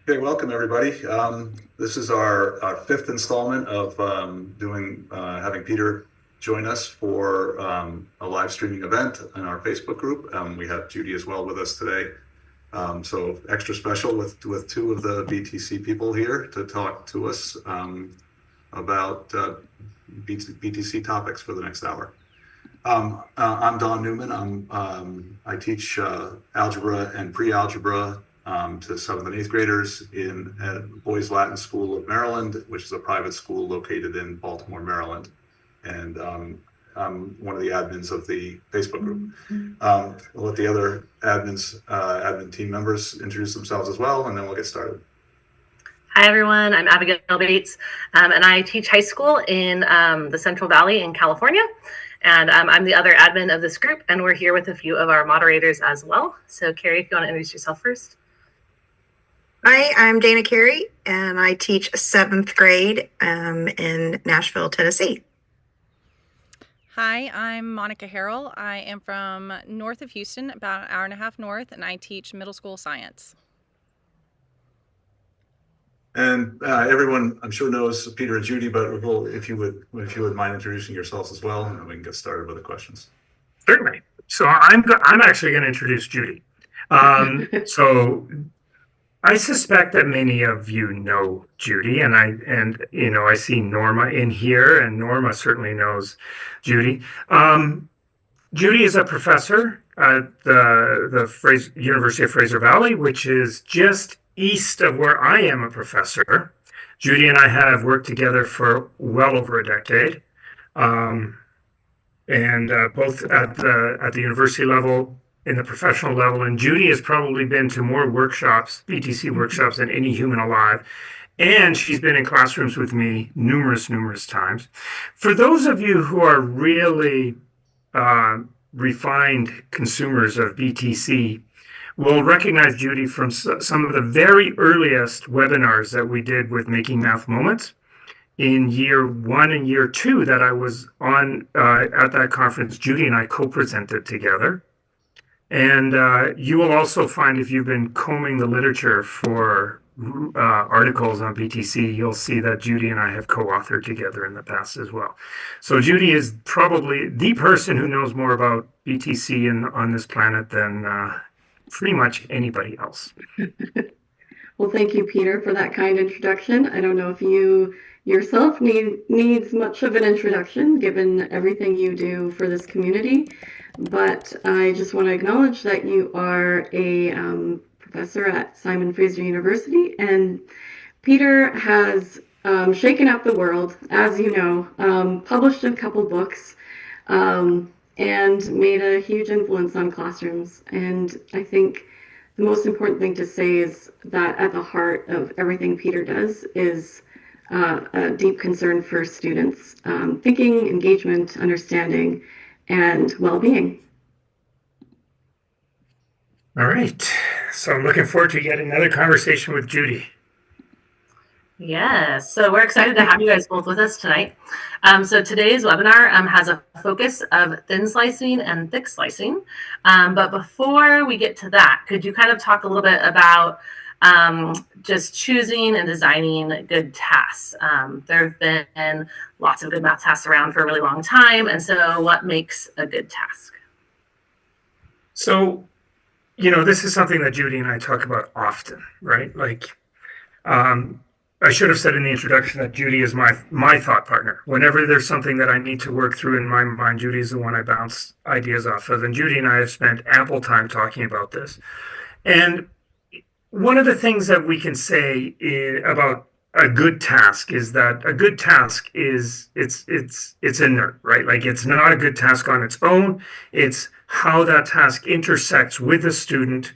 Okay, welcome everybody. This is our fifth installment of having Peter join us for a live streaming event in our Facebook group. We have Judy as well with us today. So extra special with two of the BTC people here to talk to us about BTC topics for the next hour. I'm Don Newman. I teach algebra and pre-algebra to 7th and 8th graders at Boys Latin School of Maryland, which is a private school located in Baltimore, Maryland. And I'm one of the admins of the Facebook group. I'll let the other admin team members introduce themselves as well, and then we'll get started. Hi, everyone. I'm Abigail Bates, and I teach high school in the Central Valley in California. And I'm the other admin of this group, and we're here with a few of our moderators as well. So, Carrie, if you want to introduce yourself first. Hi, I'm Dana Carey, and I teach 7th grade in Nashville, Tennessee. Hi, I'm Monica Harrell. I am from north of Houston, about an hour and a half north, and I teach middle school science. And everyone, I'm sure, knows Peter and Judy, but if you would mind introducing yourselves as well, and then we can get started with the questions. Certainly. So I'm actually going to introduce Judy. So I suspect that many of you know Judy, and I see Norma in here, and Norma certainly knows Judy. Judy is a professor at the University of Fraser Valley, which is just east of where I am a professor. Judy and I have worked together for well over a decade, and both at the university level, in the professional level. And Judy has probably been to more workshops, BTC workshops, than any human alive. And she's been in classrooms with me numerous times. For those of you who are really refined consumers of BTC, will recognize Judy from some of the very earliest webinars that we did with Making Math Moments in year 1 and year 2 that I was on at that conference. Judy and I co-presented together. And you will also find, if you've been combing the literature for articles on BTC, you'll see that Judy and I have co-authored together in the past as well. So Judy is probably the person who knows more about BTC on this planet than pretty much anybody else. Well, thank you, Peter, for that kind introduction. I don't know if you yourself needs much of an introduction, given everything you do for this community. But I just want to acknowledge that you are a professor at Simon Fraser University, and Peter has shaken up the world, as you know, published a couple books, and made a huge influence on classrooms. And I think the most important thing to say is that at the heart of everything Peter does is a deep concern for students' thinking, engagement, understanding, and well-being. All right. So I'm looking forward to yet another conversation with Judy. Yes, so we're excited to have you guys both with us tonight. So today's webinar has a focus of thin slicing and thick slicing. But before we get to that, could you kind of talk a little bit about just choosing and designing good tasks? There have been lots of good math tasks around for a really long time. And so what makes a good task? So, this is something that Judy and I talk about often, right? Like, I should have said in the introduction that Judy is my thought partner. Whenever there's something that I need to work through in my mind, Judy is the one I bounce ideas off of. And Judy and I have spent ample time talking about this. And one of the things that we can say about a good task is that a good task is it's inert, right? Like, it's not a good task on its own. It's how that task intersects with a student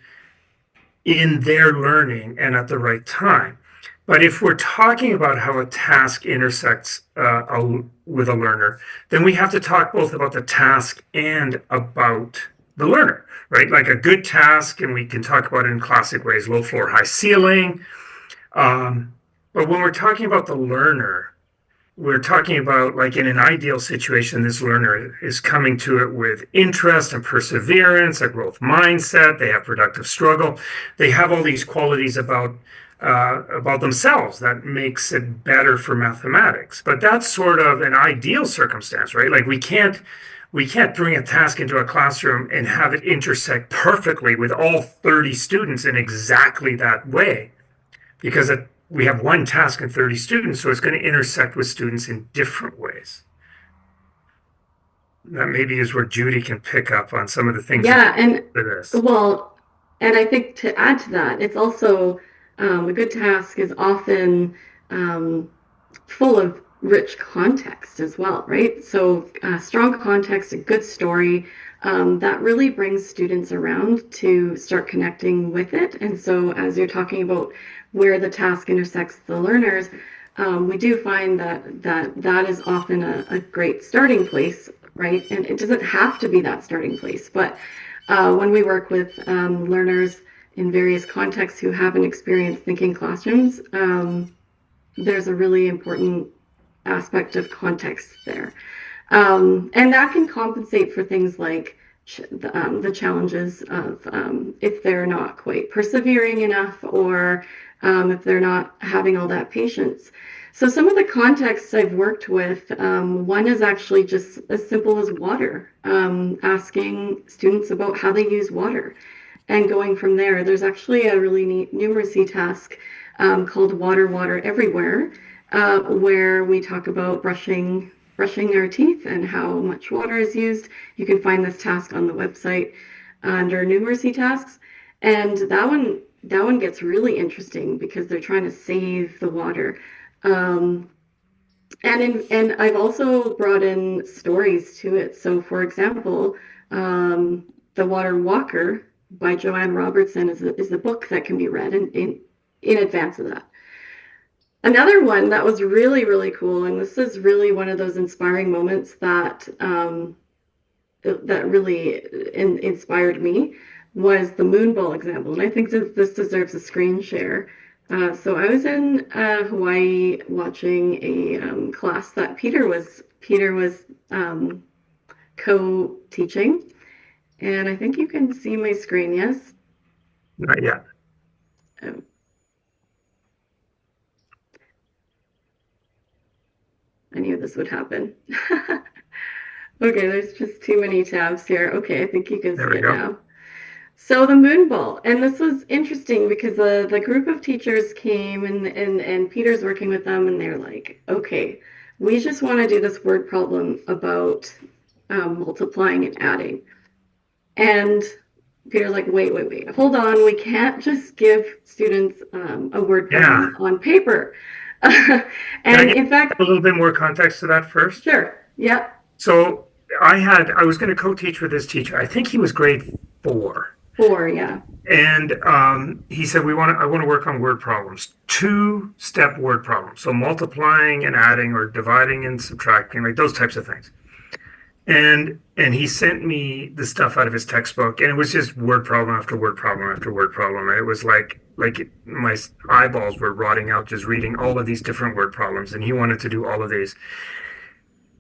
in their learning and at the right time. But if we're talking about how a task intersects with a learner, then we have to talk both about the task and about the learner, right? Like a good task, and we can talk about it in classic ways, low floor, high ceiling. But when we're talking about the learner, we're talking about, like, in an ideal situation, this learner is coming to it with interest and perseverance, a growth mindset. They have productive struggle. They have all these qualities about themselves that makes it better for mathematics. But that's sort of an ideal circumstance, right? Like, we can't bring a task into a classroom and have it intersect perfectly with all 30 students in exactly that way, because we have one task and 30 students, so it's going to intersect with students in different ways. That maybe is where Judy can pick up on some of the things Yeah, and for this. well, and I think to add to that, it's also a good task is often full of rich context as well, right? So strong context, a good story, that really brings students around to start connecting with it. And so as you're talking about where the task intersects the learners, we do find that is often a great starting place, right? And it doesn't have to be that starting place, but when we work with learners in various contexts who haven't experienced thinking classrooms, there's a really important aspect of context there. And that can compensate for things like the challenges of if they're not quite persevering enough, or if they're not having all that patience. So some of the contexts I've worked with, one is actually just as simple as water, asking students about how they use water and going from there. There's actually a really neat numeracy task called Water, Water Everywhere, where we talk about brushing our teeth and how much water is used. You can find this task on the website under numeracy tasks. And that one gets really interesting because they're trying to save the water. And I've also brought in stories to it. So for example, The Water Walker by Joanne Robertson is a book that can be read in advance of that. Another one that was really, really cool, and this is really one of those inspiring moments that really inspired me, was the moonball example. And I think this deserves a screen share. So I was in Hawaii watching a class that Peter was co-teaching. And I think you can see my screen, yes? Not yet. Oh. I knew this would happen. Okay, there's just too many tabs here. Okay, I think you can see it now. So the moonball, and this was interesting because the group of teachers came and Peter's working with them, and they're like, okay, we just want to do this word problem about multiplying and adding. And Peter's like, wait, hold on, we can't just give students a word problem on paper. And in fact, a little bit more context to that first. Sure. Yeah. So I was going to co-teach with this teacher. I think he was grade 4. 4, yeah. And he said, I want to work on word problems, 2-step word problems. So multiplying and adding, or dividing and subtracting, like those types of things. And he sent me the stuff out of his textbook, and it was just word problem after word problem after word problem. And it was like my eyeballs were rotting out just reading all of these different word problems, and he wanted to do all of these.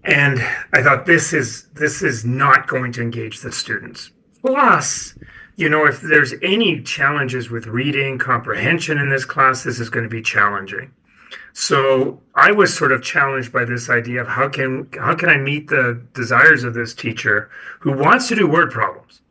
And I thought, this is not going to engage the students. Plus, if there's any challenges with reading comprehension in this class, this is going to be challenging. So I was sort of challenged by this idea of how can I meet the desires of this teacher who wants to do word problems,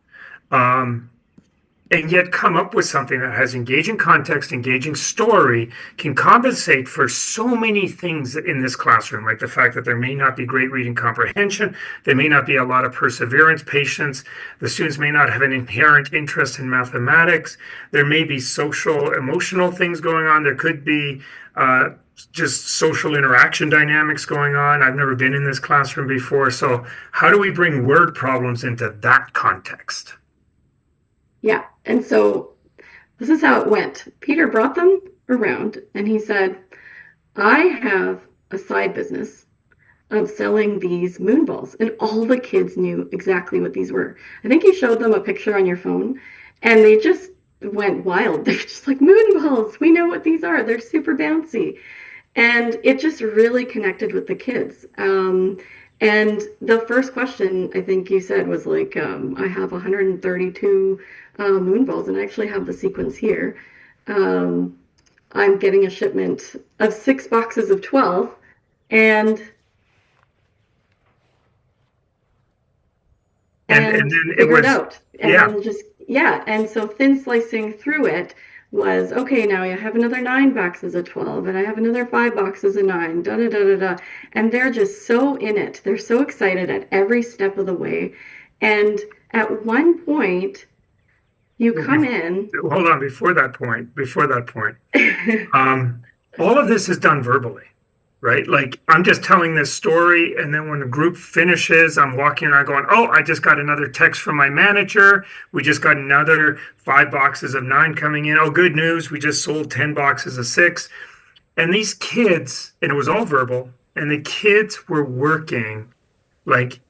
and yet come up with something that has engaging context, engaging story, can compensate for so many things in this classroom, like the fact that there may not be great reading comprehension, there may not be a lot of perseverance, patience, the students may not have an inherent interest in mathematics, there may be social, emotional things going on, there could be just social interaction dynamics going on. I've never been in this classroom before. So how do we bring word problems into that context? Yeah. And so this is how it went. Peter brought them around and he said, I have a side business of selling these moonballs. And all the kids knew exactly what these were. I think you showed them a picture on your phone and they just went wild. They're just like, moonballs, we know what these are. They're super bouncy. And it just really connected with the kids. And the first question I think you said was like, I have 132 moon balls, and I actually have the sequence here. Um, I'm getting a shipment of 6 boxes of 12, and And then it figure it was, out. And yeah. then just, yeah. And so thin slicing through it was, okay, now I have another 9 boxes of 12, and I have another 5 boxes of 9, da da da da da. And they're just so in it. They're so excited at every step of the way. And at one point, you come in. Hold on, before that point, all of this is done verbally, right? Like I'm just telling this story, and then when the group finishes, I'm walking around going, "Oh, I just got another text from my manager. We just got another 5 boxes of 9 coming in. Oh, good news! We just sold 10 boxes of 6." And these kids, and it was all verbal, and the kids were working like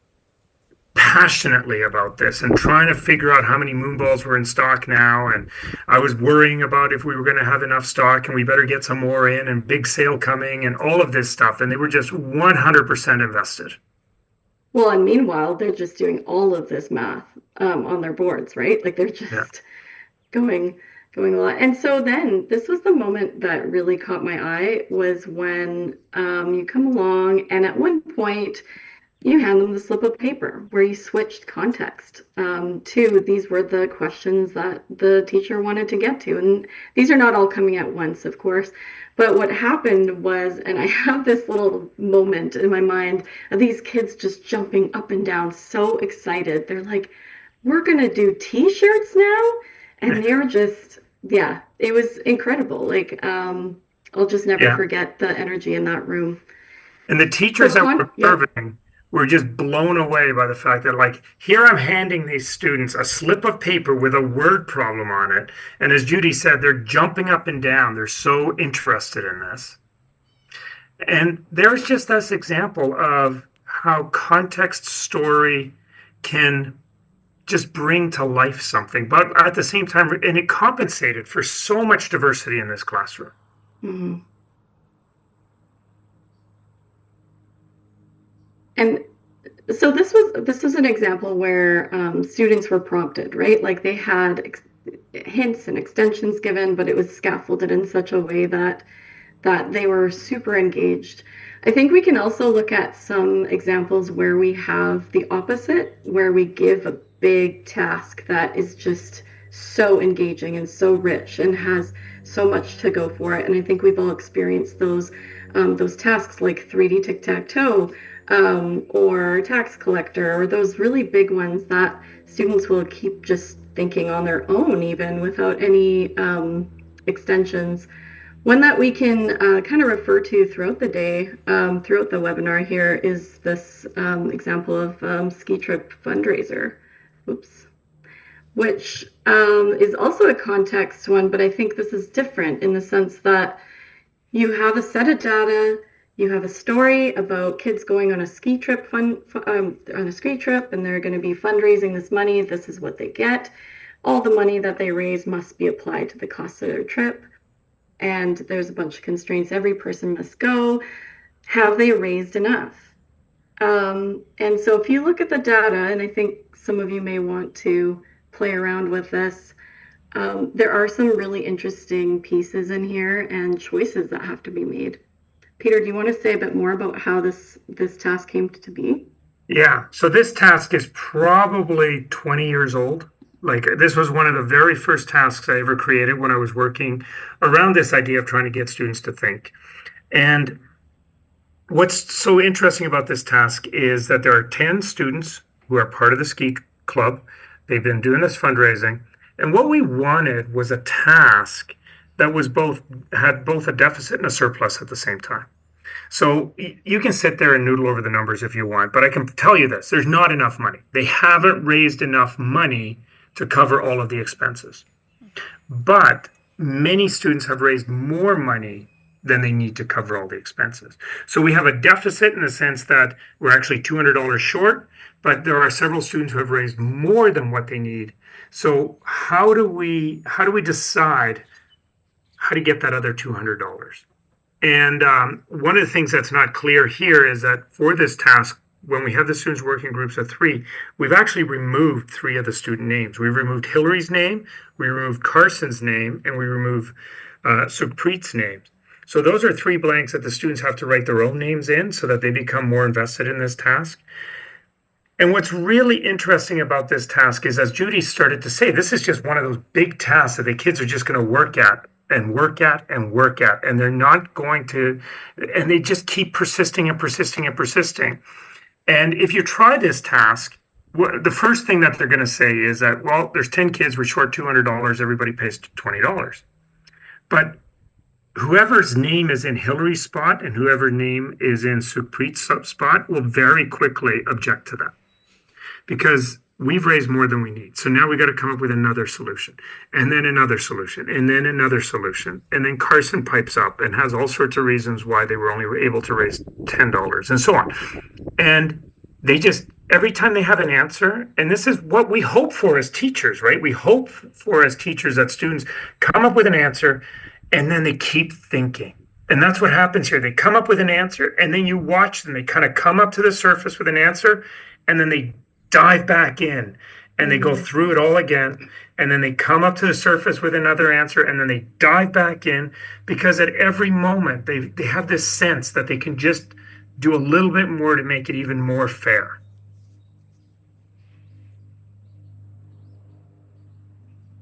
passionately about this and trying to figure out how many moonballs were in stock now. And I was worrying about if we were going to have enough stock and we better get some more in and big sale coming and all of this stuff. And they were just 100% invested. Well, and meanwhile, they're just doing all of this math on their boards, right? Like they're just going a lot. And so then this was the moment that really caught my eye was when you come along, and at one point you hand them the slip of paper where you switched context to these were the questions that the teacher wanted to get to. And these are not all coming at once, of course. But what happened was, and I have this little moment in my mind of these kids just jumping up and down, so excited. They're like, we're going to do t-shirts now? And they were just, yeah, it was incredible. Like, I'll just never forget the energy in that room. And the teachers that were observing were just blown away by the fact that, like, here I'm handing these students a slip of paper with a word problem on it. And as Judy said, they're jumping up and down. They're so interested in this. And there's just this example of how context story can just bring to life something, but at the same time, and it compensated for so much diversity in this classroom. Mm-hmm. And so this was an example where students were prompted, right? Like they had hints and extensions given, but it was scaffolded in such a way that they were super engaged. I think we can also look at some examples where we have the opposite, where we give a big task that is just so engaging and so rich and has so much to go for it. And I think we've all experienced those tasks like 3D tic-tac-toe, or tax collector, or those really big ones that students will keep just thinking on their own, even without any extensions. One that we can kind of refer to throughout the day, throughout the webinar here, is this example of ski trip fundraiser. Oops. Which is also a context one, but I think this is different in the sense that you have a set of data. You have a story about kids going on a ski trip and they're going to be fundraising this money. This is what they get. All the money that they raise must be applied to the cost of their trip. And there's a bunch of constraints. Every person must go. Have they raised enough? And so if you look at the data, and I think some of you may want to play around with this, there are some really interesting pieces in here and choices that have to be made. Peter, do you want to say a bit more about how this task came to be? Yeah, so this task is probably 20 years old. Like this was one of the very first tasks I ever created when I was working around this idea of trying to get students to think. And what's so interesting about this task is that there are 10 students who are part of the ski club. They've been doing this fundraising. And what we wanted was a task that was had both a deficit and a surplus at the same time. So you can sit there and noodle over the numbers if you want, but I can tell you this, there's not enough money. They haven't raised enough money to cover all of the expenses. But many students have raised more money than they need to cover all the expenses. So we have a deficit in the sense that we're actually $200 short, but there are several students who have raised more than what they need. So how do we decide how to get that other $200? And one of the things that's not clear here is that for this task, when we have the students working in groups of 3, we've actually removed 3 of the student names. We removed Hillary's name, we removed Carson's name, and we removed Sukhpreet's name. So those are 3 blanks that the students have to write their own names in so that they become more invested in this task. And what's really interesting about this task is, as Judy started to say, this is just one of those big tasks that the kids are just going to work at and work at and work at. And they're not going to, and they just keep persisting and persisting and persisting. And if you try this task, the first thing that they're going to say is that, well, there's 10 kids, we're short $200, everybody pays $20. But whoever's name is in Hillary's spot and whoever's name is in Sukhpreet's spot will very quickly object to that, because we've raised more than we need. So now we got to come up with another solution, and then another solution, and then another solution. And then Carson pipes up and has all sorts of reasons why they were only able to raise $10 and so on. And they just, every time they have an answer, and this is what we hope for as teachers, right? We hope for as teachers that students come up with an answer and then they keep thinking. And that's what happens here. They come up with an answer, and then you watch them. They kind of come up to the surface with an answer, and then they dive back in and they go through it all again, and then they come up to the surface with another answer, and then they dive back in, because at every moment they have this sense that they can just do a little bit more to make it even more fair.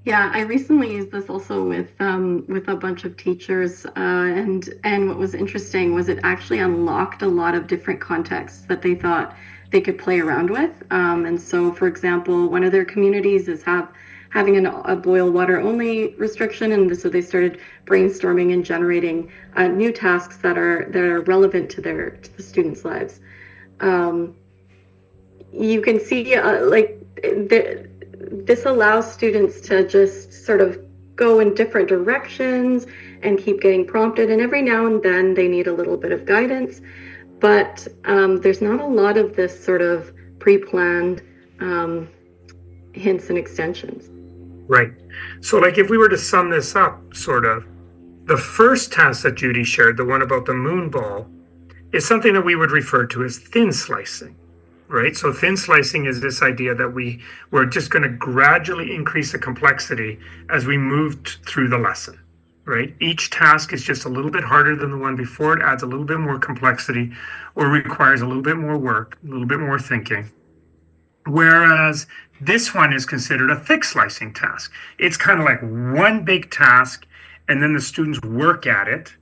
Yeah, I recently used this also with a bunch of teachers, and what was interesting was it actually unlocked a lot of different contexts that they thought they could play around with. And so, for example, one of their communities is having a boil water only restriction, and so they started brainstorming and generating new tasks that are relevant to the students' lives. You can see this allows students to just sort of go in different directions and keep getting prompted, and every now and then they need a little bit of guidance. But there's not a lot of this sort of pre-planned hints and extensions. Right. So like if we were to sum this up, sort of, the first task that Judy shared, the one about the moon ball, is something that we would refer to as thin slicing, right? So thin slicing is this idea that we're just going to gradually increase the complexity as we move through the lesson. Right? Each task is just a little bit harder than the one before. It adds a little bit more complexity or requires a little bit more work, a little bit more thinking. Whereas this one is considered a thick slicing task. It's kind of like one big task, and then the students work at it.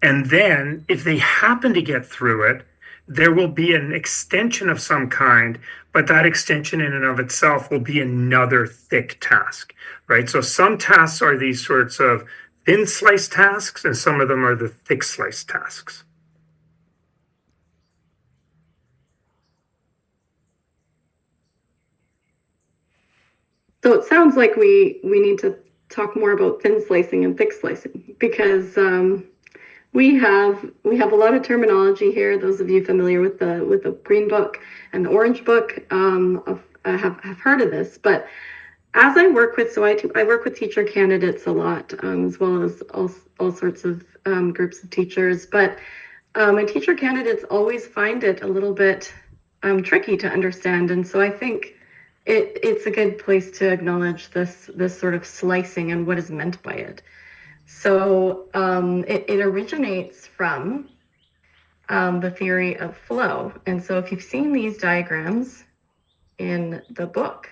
And then if they happen to get through it, there will be an extension of some kind, but that extension in and of itself will be another thick task, right? So some tasks are these sorts of thin slice tasks, and some of them are the thick slice tasks. So it sounds like we need to talk more about thin slicing and thick slicing, because we have a lot of terminology here. Those of you familiar with the green book and the orange book have heard of this, but as I work with, I work with teacher candidates a lot, as well as all sorts of groups of teachers. But my teacher candidates always find it a little bit tricky to understand, and so I think it's a good place to acknowledge this sort of slicing and what is meant by it. So it originates from the theory of flow, and so if you've seen these diagrams in the book,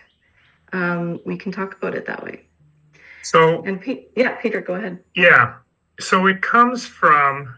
we can talk about it that way. So, and Peter, go ahead. Yeah. So it comes from,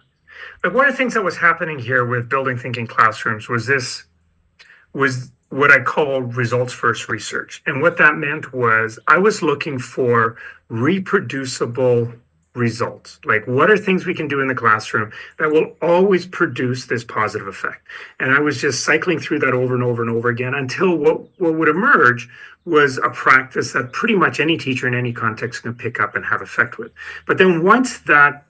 like, one of the things that was happening here with building thinking classrooms was what I call results first research. And what that meant was I was looking for reproducible results. Like, what are things we can do in the classroom that will always produce this positive effect? And I was just cycling through that over and over and over again until what would emerge was a practice that pretty much any teacher in any context can pick up and have effect with. But then once that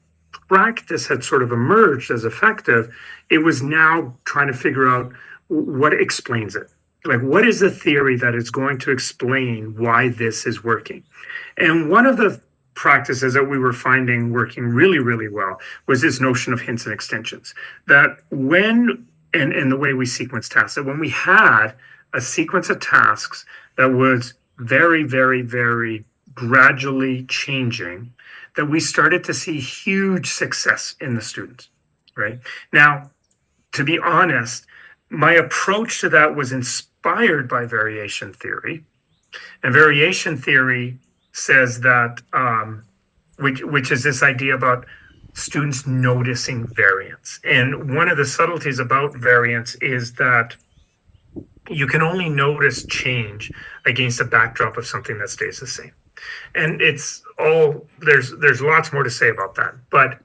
practice had sort of emerged as effective, it was now trying to figure out what explains it. Like, what is the theory that is going to explain why this is working? And one of the practices that we were finding working really, really well was this notion of hints and extensions. That and the way we sequence tasks, that when we had a sequence of tasks that was very, very, very gradually changing, that we started to see huge success in the students, right? Now, to be honest, my approach to that was inspired by variation theory. And variation theory says that, which is this idea about students noticing variance. And one of the subtleties about variance is that you can only notice change against a backdrop of something that stays the same. And there's lots more to say about that. But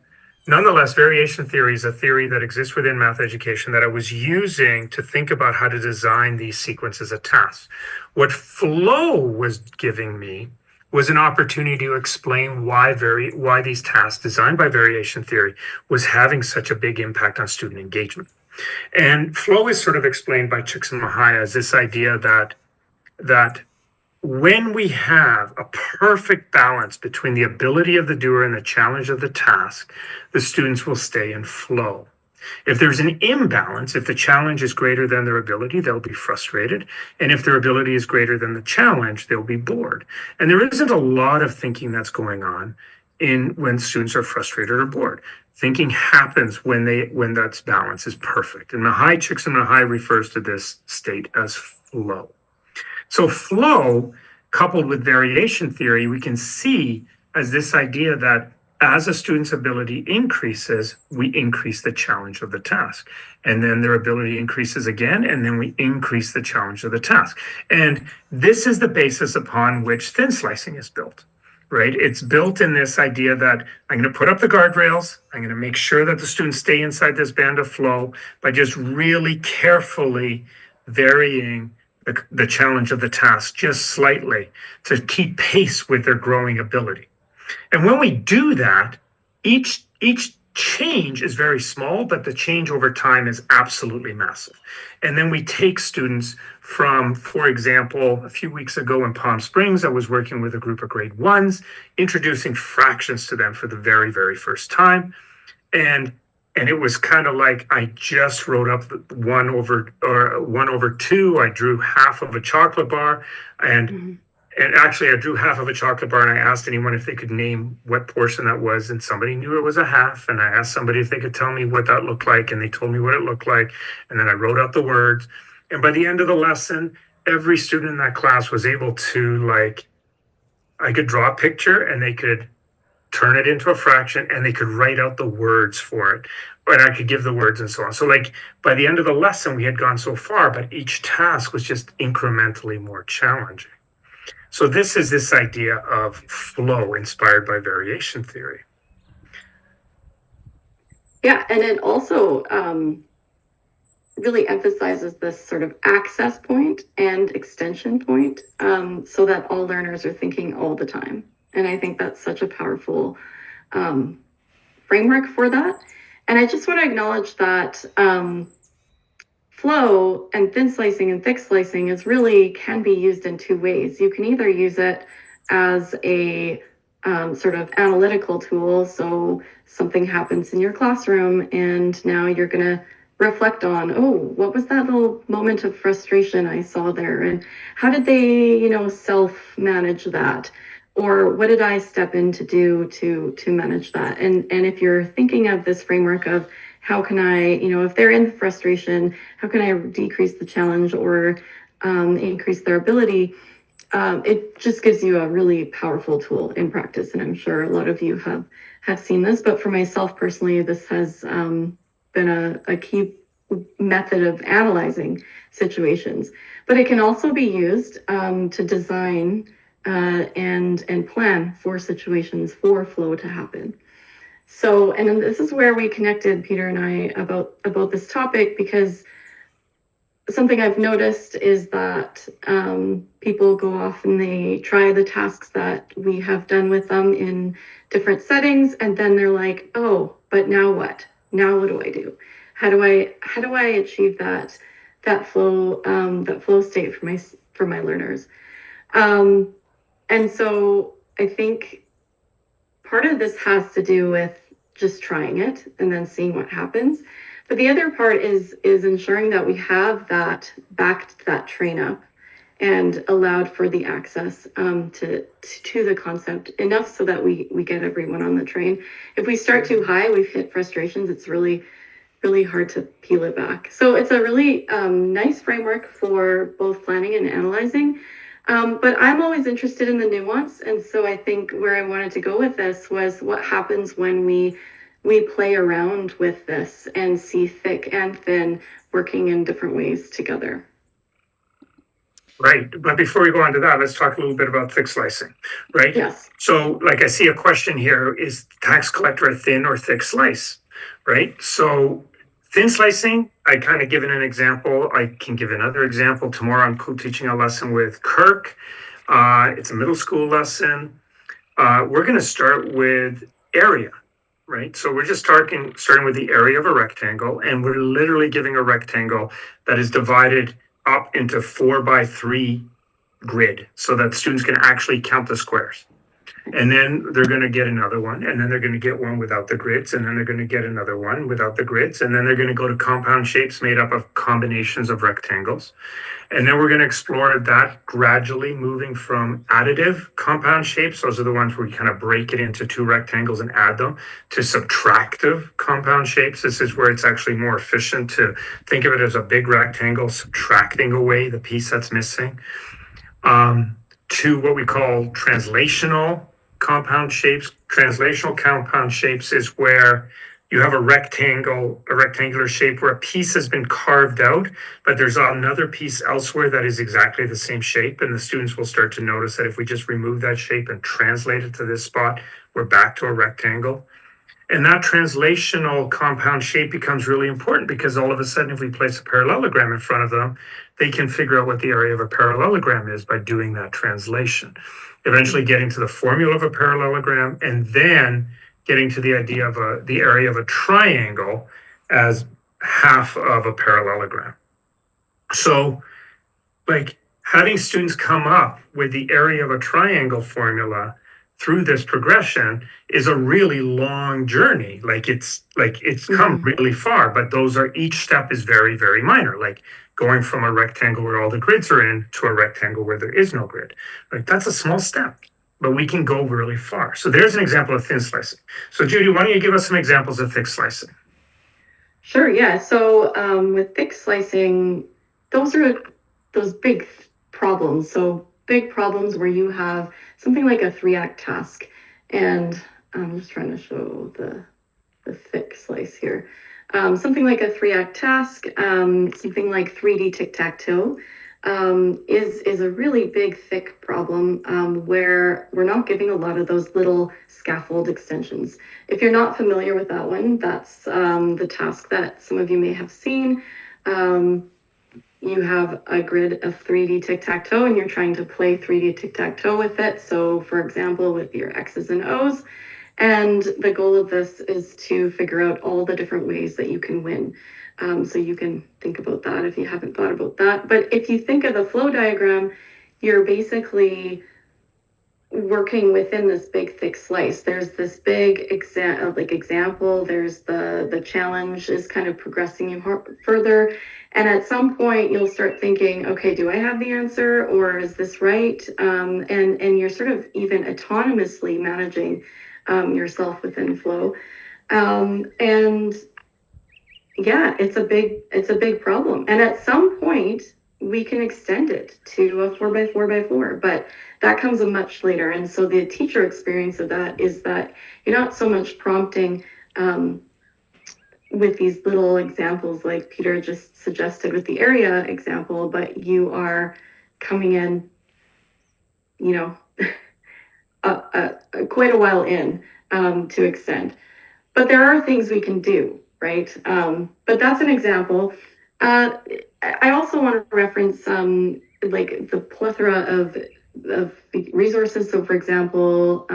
nonetheless, variation theory is a theory that exists within math education that I was using to think about how to design these sequences of tasks. What flow was giving me was an opportunity to explain why these tasks designed by variation theory was having such a big impact on student engagement. And flow is sort of explained by Csikszentmihalyi as this idea that when we have a perfect balance between the ability of the doer and the challenge of the task, the students will stay in flow. If there's an imbalance, if the challenge is greater than their ability, they'll be frustrated. And if their ability is greater than the challenge, they'll be bored. And there isn't a lot of thinking that's going on when students are frustrated or bored. Thinking happens when that balance is perfect. And Csikszentmihalyi refers to this state as flow. So flow, coupled with variation theory, we can see as this idea that as a student's ability increases, we increase the challenge of the task. And then their ability increases again, and then we increase the challenge of the task. And this is the basis upon which thin slicing is built, right? It's built in this idea that I'm going to put up the guardrails. I'm going to make sure that the students stay inside this band of flow by just really carefully varying the challenge of the task just slightly to keep pace with their growing ability. And when we do that, each change is very small, but the change over time is absolutely massive. And then we take students from, for example, a few weeks ago in Palm Springs, I was working with a group of grade ones, introducing fractions to them for the very, very first time. And it was kind of like I just wrote up 1/2. I drew half of a chocolate bar, and actually I drew half of a chocolate bar, and I asked anyone if they could name what portion that was, and somebody knew it was a half. And I asked somebody if they could tell me what that looked like, and they told me what it looked like. And then I wrote out the words. And by the end of the lesson, every student in that class was able to I could draw a picture, and they could turn it into a fraction, and they could write out the words for it, and I could give the words and so on. So by the end of the lesson, we had gone so far, but each task was just incrementally more challenging. So this is this idea of flow inspired by variation theory. Yeah, and it also really emphasizes this sort of access point and extension point, so that all learners are thinking all the time. And I think that's such a powerful framework for that. And I just want to acknowledge that flow and thin slicing and thick slicing can be used in two ways. You can either use it as a sort of analytical tool. So something happens in your classroom, and now you're going to reflect on, what was that little moment of frustration I saw there? And how did they, self-manage that? Or what did I step in to do to manage that? And if you're thinking of this framework of how can I, if they're in frustration, how can I decrease the challenge or increase their ability? It just gives you a really powerful tool in practice. And I'm sure a lot of you have seen this, but for myself personally, this has been a key method of analyzing situations. But it can also be used to design and plan for situations for flow to happen. So, and this is where we connected, Peter and I, about this topic, because something I've noticed is that people go off and they try the tasks that we have done with them in different settings, and then they're like, oh, but now what? Now what do I do? How do I achieve that flow state for my learners? And so I think part of this has to do with just trying it and then seeing what happens. But the other part is ensuring that we have that backed that train up and allowed for the access to the concept enough so that we get everyone on the train. If we start too high, we've hit frustrations. It's really hard to peel it back. So it's a really nice framework for both planning and analyzing. But I'm always interested in the nuance. And so I think where I wanted to go with this was what happens when we play around with this and see thick and thin working in different ways together. Right. But before we go on to that, let's talk a little bit about thick slicing, right? Yes. So like I see a question here, is tax collector a thin or thick slice, right? So thin slicing, I kind of given an example. I can give another example. Tomorrow I'm co-teaching a lesson with Kirk. It's a middle school lesson. We're going to start with area, right? So we're just starting with the area of a rectangle, and we're literally giving a rectangle that is divided up into 4x3 grid so that students can actually count the squares. And then they're going to get another one, and then they're going to get one without the grids, and then they're going to get another one without the grids, and then they're going to go to compound shapes made up of combinations of rectangles. And then we're going to explore that gradually moving from additive compound shapes, those are the ones where you kind of break it into two rectangles and add them, to subtractive compound shapes. This is where it's actually more efficient to think of it as a big rectangle, subtracting away the piece that's missing. To what we call translational compound shapes. Translational compound shapes is where you have a rectangular shape where a piece has been carved out, but there's another piece elsewhere that is exactly the same shape. And the students will start to notice that if we just remove that shape and translate it to this spot, we're back to a rectangle. And that translational compound shape becomes really important because all of a sudden, if we place a parallelogram in front of them, they can figure out what the area of a parallelogram is by doing that translation. Eventually getting to the formula of a parallelogram, and then getting to the idea of the area of a triangle as half of a parallelogram. So, like, having students come up with the area of a triangle formula through this progression is a really long journey. It's come really far, but each step is very, very minor. Like going from a rectangle where all the grids are in to a rectangle where there is no grid. Like that's a small step, but we can go really far. So there's an example of thin slicing. So Judy, why don't you give us some examples of thick slicing? Sure, yeah. So with thick slicing, those are those big problems. So big problems where you have something like a 3-act task. And I'm just trying to show the thick slice here. Something like a 3-act task, something like 3D tic-tac-toe is a really big, thick problem where we're not giving a lot of those little scaffold extensions. If you're not familiar with that one, that's the task that some of you may have seen. You have a grid of 3D tic-tac-toe and you're trying to play 3D tic-tac-toe with it. So for example, with your X's and O's, and the goal of this is to figure out all the different ways that you can win. So you can think about that if you haven't thought about that. But if you think of the flow diagram, you're basically working within this big thick slice. There's this big example, there's the challenge is kind of progressing you further. And at some point you'll start thinking, okay, do I have the answer or is this right? And you're sort of even autonomously managing yourself within flow. And yeah, it's a big problem. And at some point we can extend it to a 4x4x4, but that comes much later. And so the teacher experience of that is that you're not so much prompting with these little examples like Peter just suggested with the area example, but you are coming in, quite a while in to extend. But there are things we can do, right? But that's an example. I also want to reference like the plethora of resources. So for example,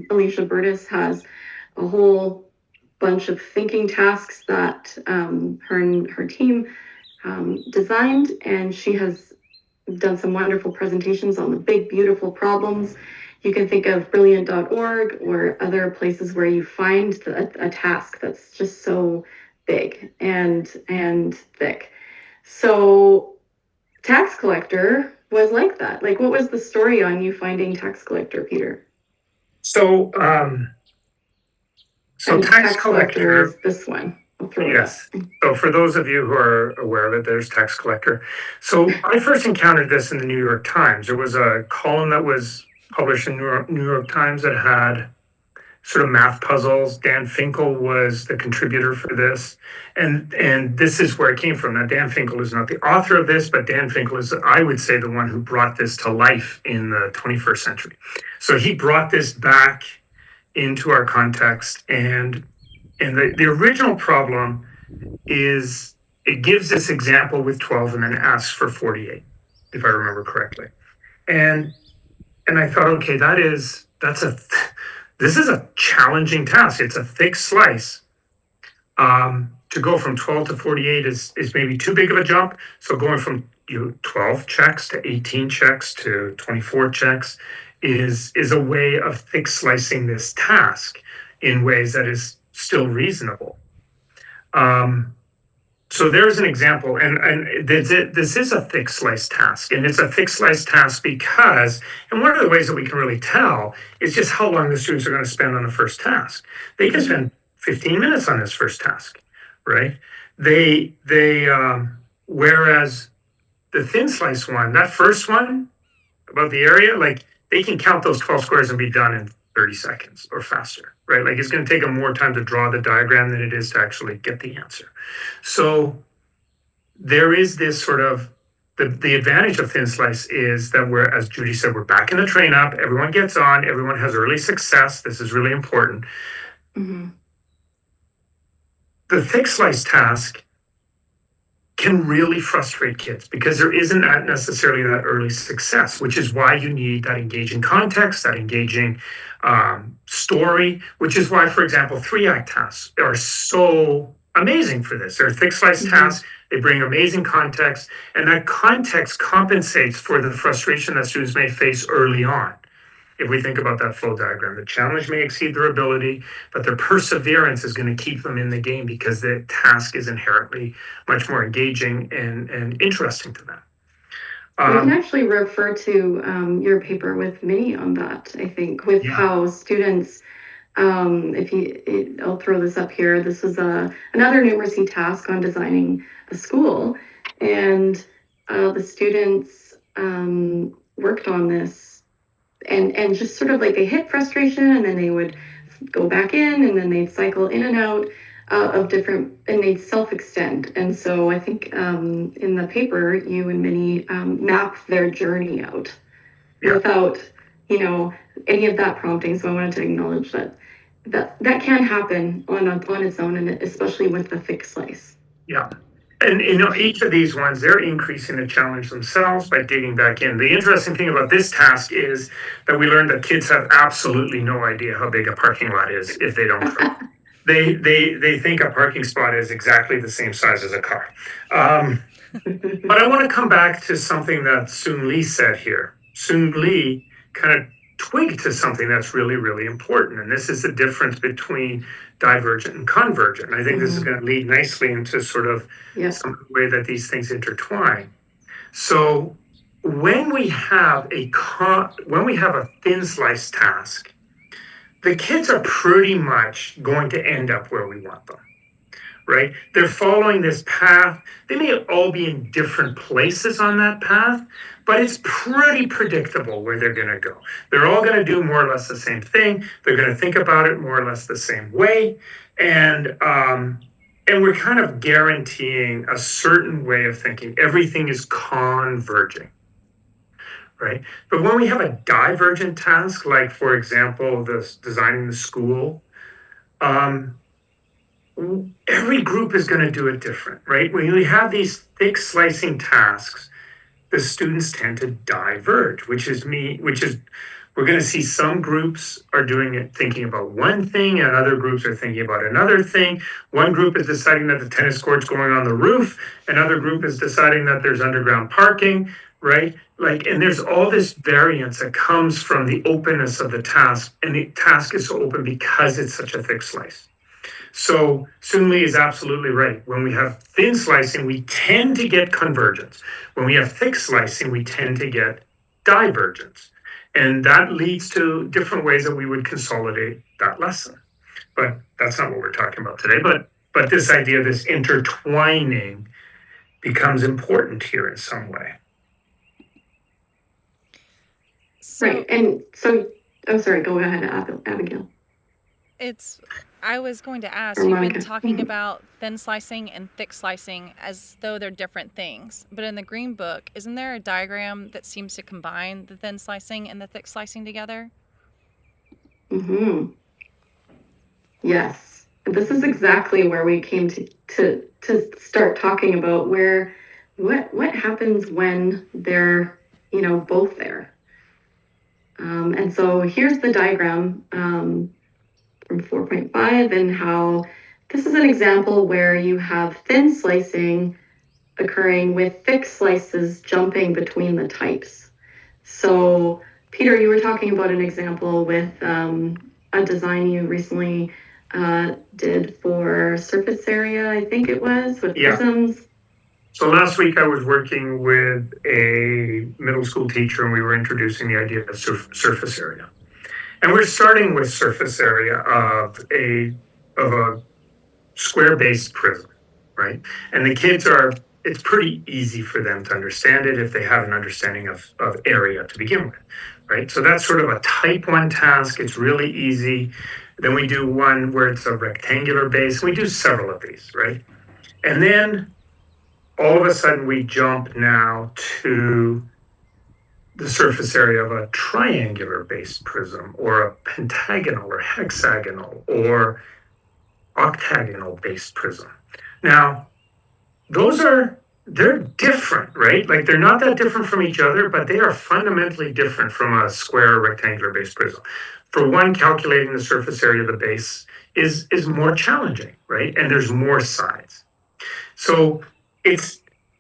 Alicia Burtis has a whole bunch of thinking tasks that her and her team designed, and she has done some wonderful presentations on the big, beautiful problems. you can think of brilliant.org or other places where you find a task that's just so big and thick. So tax collector was like that. Like, what was the story on you finding tax collector, Peter? So, And tax collector is this one. I'll throw yes. it up. So for those of you who are aware of it, there's tax collector. So I first encountered this in the New York Times. There was a column that was published in New York Times that had sort of math puzzles. Dan Finkel was the contributor for this. And this is where it came from. Now, Dan Finkel is not the author of this, but Dan Finkel is, I would say, the one who brought this to life in the 21st century. So he brought this back into our context. And the original problem is it gives this example with 12 and then asks for 48, if I remember correctly. And I thought, okay, this is a challenging task. It's a thick slice. To go from 12 to 48 is maybe too big of a jump. So going from 12 checks to 18 checks to 24 checks is a way of thick slicing this task in ways that is still reasonable. So there's an example, and this is a thick slice task, and it's a thick slice task because, and one of the ways that we can really tell is just how long the students are going to spend on the first task. They can spend 15 minutes on this first task, right? Whereas the thin slice one, that first one about the area, like they can count those 12 squares and be done in 30 seconds or faster, right? Like it's going to take them more time to draw the diagram than it is to actually get the answer. So there is this sort of, the advantage of thin slice is that we're, as Judy said, we're backing the train up, everyone gets on, everyone has early success. This is really important. Mm-hmm. The thick slice task can really frustrate kids because there isn't necessarily that early success, which is why you need that engaging context, that engaging story, which is why, for example, 3-act tasks are so amazing for this. They're thick slice tasks, they bring amazing context, and that context compensates for the frustration that students may face early on. If we think about that flow diagram, the challenge may exceed their ability, but their perseverance is going to keep them in the game because the task is inherently much more engaging and interesting to them. We can actually refer to your paper with Minnie on that, I think, with how students, I'll throw this up here. This is another numeracy task on designing a school, and the students worked on this. And just sort of like they hit frustration and then they would go back in and then they'd cycle in and out of different, and they'd self-extend. And so I think in the paper, you and Minnie map their journey out without, any of that prompting. So I wanted to acknowledge that can happen on its own, and especially with the thick slice. Yeah. And each of these ones, they're increasing the challenge themselves by digging back in. The interesting thing about this task is that we learned that kids have absolutely no idea how big a parking lot is if they don't drive. They think a parking spot is exactly the same size as a car. But I want to come back to something that Soon Lee said here. Soon Lee kind of twigged to something that's really, really important. And this is the difference between divergent and convergent. And I think this is going to lead nicely into sort of some of the way that these things intertwine. So when we have a thin slice task, the kids are pretty much going to end up where we want them, right? They're following this path. They may all be in different places on that path, but it's pretty predictable where they're going to go. They're all going to do more or less the same thing. They're going to think about it more or less the same way. And we're kind of guaranteeing a certain way of thinking. Everything is converging, right? But when we have a divergent task, like, for example, designing the school, every group is going to do it different, right? When we have these thick slicing tasks, the students tend to diverge, which is We're going to see some groups are doing it thinking about one thing, and other groups are thinking about another thing. One group is deciding that the tennis court's going on the roof, another group is deciding that there's underground parking, right? Like, and there's all this variance that comes from the openness of the task, and the task is so open because it's such a thick slice. So Soon-Lee is absolutely right. When we have thin slicing, we tend to get convergence. When we have thick slicing, we tend to get divergence. And that leads to different ways that we would consolidate that lesson. But that's not what we're talking about today. But this idea, this intertwining, becomes important here in some way. Right. And so, oh, sorry, go ahead, Abigail. I was going to ask, Or you've Monica. been talking about thin slicing and thick slicing as though they're different things. But in the Green Book, isn't there a diagram that seems to combine the thin slicing and the thick slicing together? Mm-hmm. Yes. This is exactly where we came to start talking about what happens when they're, both there. And so here's the diagram from 4.5, and how this is an example where you have thin slicing occurring with thick slices jumping between the types. So Peter, you were talking about an example with a design you recently did for surface area, I think it was, with prisms. So last week I was working with a middle school teacher, and we were introducing the idea of surface area. And we're starting with surface area of a square-based prism, right? And the kids it's pretty easy for them to understand it if they have an understanding of area to begin with, right? So that's sort of a type 1 task. It's really easy. Then we do one where it's a rectangular base. We do several of these, right? And then all of a sudden we jump now to the surface area of a triangular based prism, or a pentagonal or hexagonal or octagonal based prism. Now, they're different, right? Like, they're not that different from each other, but they are fundamentally different from a square or rectangular based prism. For one, calculating the surface area of the base is more challenging, right? And there's more sides. So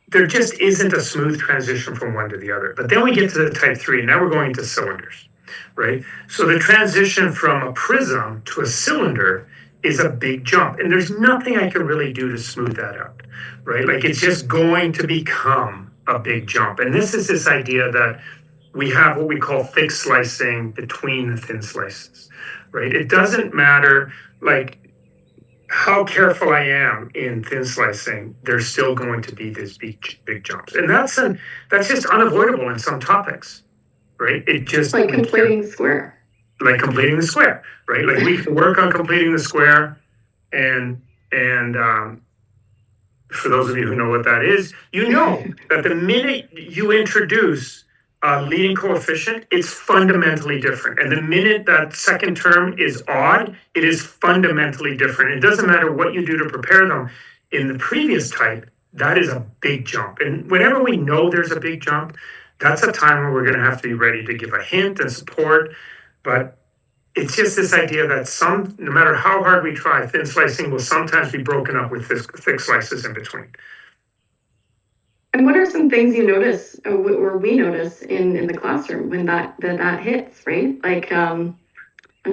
there just isn't a smooth transition from one to the other. But then we get to the type 3, and now we're going to cylinders, right? So the transition from a prism to a cylinder is a big jump, and there's nothing I can really do to smooth that out, right? Like, it's just going to become a big jump. And this is this idea that we have what we call thick slicing between the thin slices, right? It doesn't matter, like, how careful I am in thin slicing, there's still going to be these big jumps. And that's just unavoidable in some topics, right? It just like completing the square. Like completing the square, right? Like, we can work on completing the square, and for those of you who know what that is, you know that the minute you introduce a leading coefficient, it's fundamentally different. And the minute that second term is odd, it is fundamentally different. It doesn't matter what you do to prepare them. In the previous type, that is a big jump. And whenever we know there's a big jump, that's a time where we're going to have to be ready to give a hint and support. But it's just this idea that no matter how hard we try, thin slicing will sometimes be broken up with thick slices in between. And what are some things you notice, or we notice in the classroom when that hits, right? Like, I'm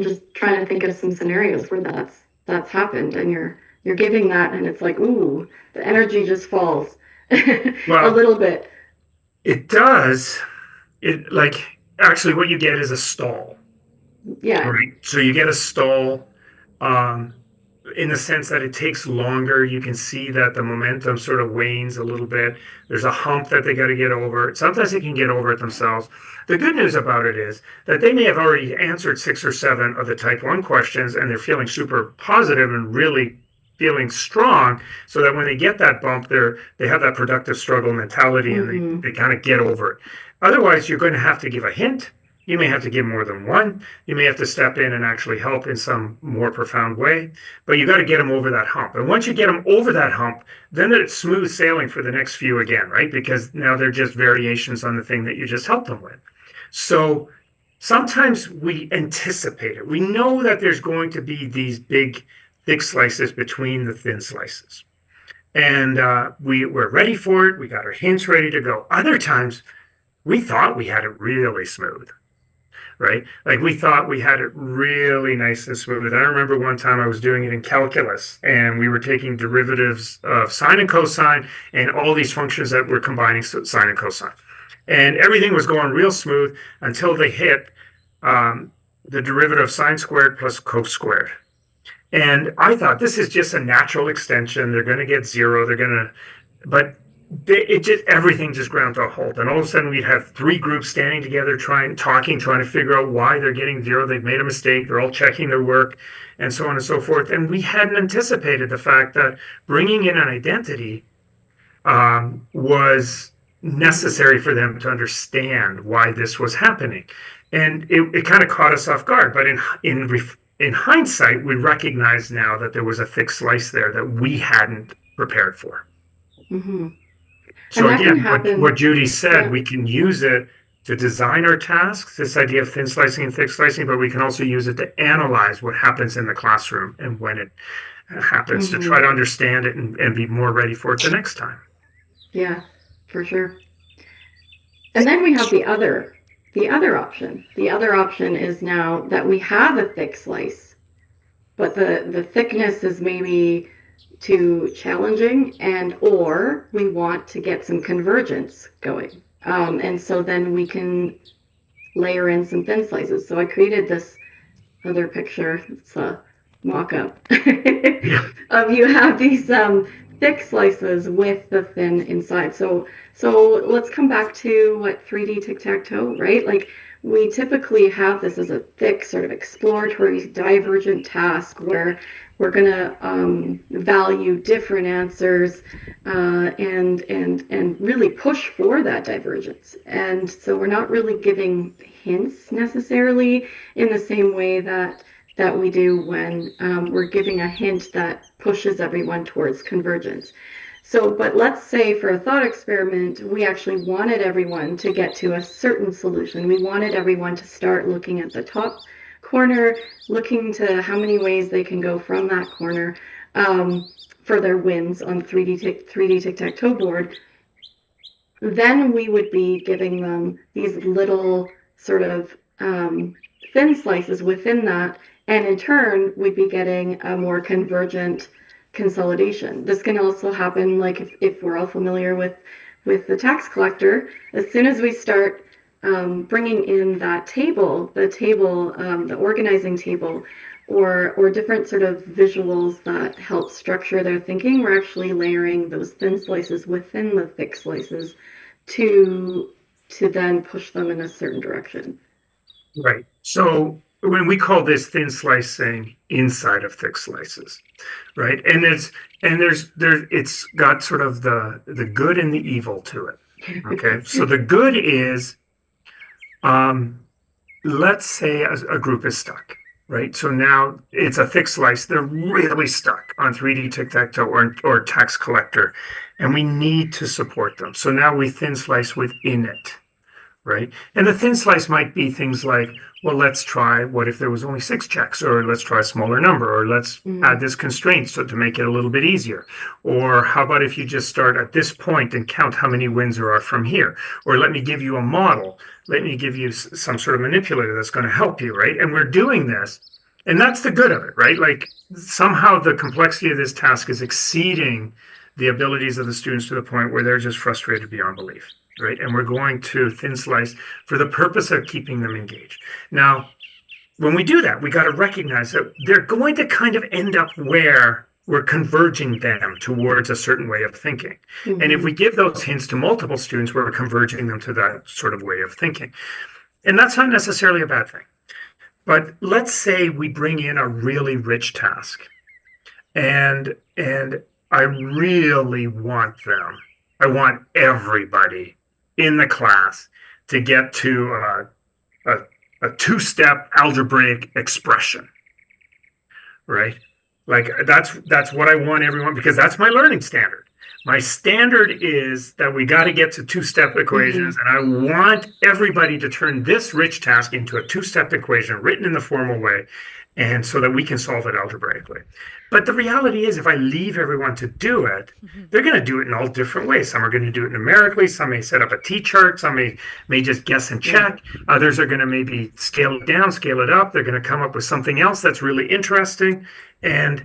just trying to think of some scenarios where that's happened, and you're giving that, and it's like, ooh, the energy just falls a little bit. It does. Actually, what you get is a stall. Yeah. Right. So you get a stall. In the sense that it takes longer. You can see that the momentum sort of wanes a little bit. There's a hump that they got to get over. Sometimes they can get over it themselves. The good news about it is that they may have already answered 6 or 7 of the type 1 questions, and they're feeling super positive and really feeling strong, so that when they get that bump, they have that productive struggle mentality, and they kind of get over it. Otherwise, you're going to have to give a hint. You may have to give more than one. You may have to step in and actually help in some more profound way, but you got to get them over that hump. And once you get them over that hump, then it's smooth sailing for the next few again, right? Because now they're just variations on the thing that you just helped them with. So sometimes we anticipate it. We know that there's going to be these big, thick slices between the thin slices. And we're ready for it. We got our hints ready to go. Other times, we thought we had it really smooth, right? Like we thought we had it really nice and smooth. I remember one time I was doing it in calculus, and we were taking derivatives of sine and cosine and all these functions that were combining sine and cosine. And everything was going real smooth until they hit the derivative of sine squared plus cos squared. And I thought this is just a natural extension. They're going to get zero. But everything just ground to a halt. And all of a sudden we'd have three groups standing together, trying to figure out why they're getting zero. They've made a mistake. They're all checking their work and so on and so forth. And we hadn't anticipated the fact that bringing in an identity was necessary for them to understand why this was happening. And it kind of caught us off guard. But in hindsight, we recognize now that there was a thick slice there that we hadn't prepared for. Mm-hmm. So And that again, can happen. what Judy said, Yeah. we can use it to design our tasks, this idea of thin slicing and thick slicing, but we can also use it to analyze what happens in the classroom and when it happens to try to understand it and be more ready for it the next time. Yeah, for sure. And then we have the other option. The other option is now that we have a thick slice, but the thickness is maybe too challenging, and or we want to get some convergence going. And so then we can layer in some thin slices. So I created this other picture. It's a mock-up. You have these thick slices with the thin inside. So let's come back to what 3D tic-tac-toe, right? Like we typically have this as a thick sort of exploratory divergent task where we're going to value different answers and really push for that divergence. And so we're not really giving hints necessarily in the same way that we do when we're giving a hint that pushes everyone towards convergence. So, but let's say for a thought experiment, we actually wanted everyone to get to a certain solution. We wanted everyone to start looking at the top corner, looking to how many ways they can go from that corner for their wins on 3D tic-tac-toe board. Then we would be giving them these little sort of thin slices within that, and in turn, we'd be getting a more convergent consolidation. This can also happen, like if we're all familiar with the tax collector, as soon as we start bringing in that table, the organizing table, or different sort of visuals that help structure their thinking, we're actually layering those thin slices within the thick slices to then push them in a certain direction. Right. So when we call this thin slicing inside of thick slices, right? And it's got sort of the good and the evil to it. Okay. So the good is, let's say a group is stuck, right? So now it's a thick slice. They're really stuck on 3D tic-tac-toe or tax collector, and we need to support them. So now we thin slice within it. Right. And the thin slice might be things like, well, let's try what if there was only 6 checks, or let's try a smaller number, or let's add this constraint so to make it a little bit easier. Or how about if you just start at this point and count how many wins there are from here? Or let me give you a model. Let me give you some sort of manipulator that's going to help you. Right. And we're doing this. And that's the good of it. Right. Like somehow the complexity of this task is exceeding the abilities of the students to the point where they're just frustrated beyond belief. Right. And we're going to thin slice for the purpose of keeping them engaged. Now, when we do that, we got to recognize that they're going to kind of end up where we're converging them towards a certain way of thinking. Mm-hmm. And if we give those hints to multiple students, we're converging them to that sort of way of thinking. And that's not necessarily a bad thing. But let's say we bring in a really rich task, and I really want everybody in the class to get to a 2-step algebraic expression, right? Like that's what I want everyone, because that's my learning standard. My standard is that we got to get to two-step equations, and I want everybody to turn this rich task into a two-step equation written in the formal way, and so that we can solve it algebraically. But the reality is, if I leave everyone to do it, they're going to do it in all different ways. Some are going to do it numerically. Some may set up a t-chart. Some may just guess and check. Others are going to maybe scale it down, scale it up. They're going to come up with something else that's really interesting, and